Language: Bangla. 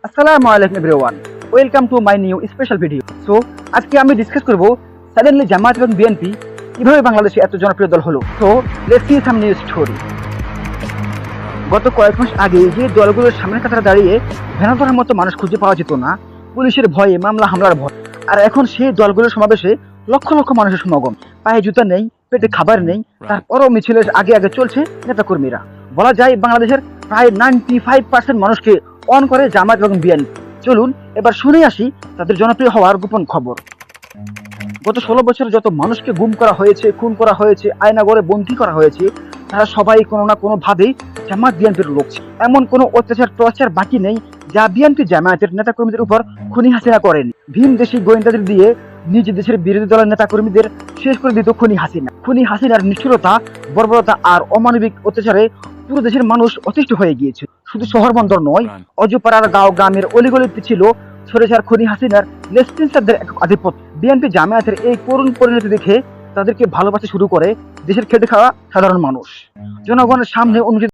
আসসালামু আলাইকুম everyone, welcome to my new special video. So আজকে আমি ডিসকাস করব সাডেনলি জামায়াত এবং বিএনপি কিভাবে বাংলাদেশে এত জনপ্রিয় দল হলো। So let's see some new story. গত কয়েক মাস আগে যে দলগুলোর সামনে কাতারে দাঁড়িয়ে ভ্যানা ধরার মতো মানুষ খুঁজে পাওয়া যেত না, পুলিশের ভয়ে, মামলা হামলার ভয়, আর এখন সেই দলগুলোর সমাবেশে লক্ষ লক্ষ মানুষের সমাগম। পায়ে জুতা নেই, পেটে খাবার নেই, তারপরও মিছিলের আগে আগে চলছে নেতাকর্মীরা। বলা যায় বাংলাদেশের প্রায় 95% মানুষকে অন করে জামায়াত এবং বিএনপি। চলুন এবার শুনে আসি তাদের জনপ্রিয় হওয়ার গোপন খবর। গত 16 বছর যত মানুষকে গুম করা হয়েছে, খুন করা হয়েছে, আয়নাঘরে বন্দী করা হয়েছে, তারা সবাই কোনো না কোনো ভাবে জামায়াত বিএনপির লোক। এমন কোনো অত্যাচার টর্চার বাকি নেই যা বিএনপি জামায়াতের নেতাকর্মীদের উপর খুনি হাসিনা করেনি। ভিন দেশি গোয়েন্দাদের দিয়ে নিজ দেশের বিরোধী দলের নেতাকর্মীদের শেষ করে দিত খুনি হাসিনা। খুনি হাসিনার নিষ্ঠুরতা, বর্বরতা আর অমানবিক অত্যাচারে পুরো দেশের মানুষ অতিষ্ঠ হয়ে গিয়েছে। শুধু শহর বন্দর নয়, অজপাড়ার গাঁও গ্রামের অলিগলিতে ছিল সরেসার খুনি হাসিনার লেসপেন্সারদের এক আধিপত্য। বিএনপি জামায়াতের এই করুণ পরিণতি দেখে তাদেরকে ভালোবাসা শুরু করে দেশের খেটে খাওয়া সাধারণ মানুষ। জনগণের সামনে অনুচিত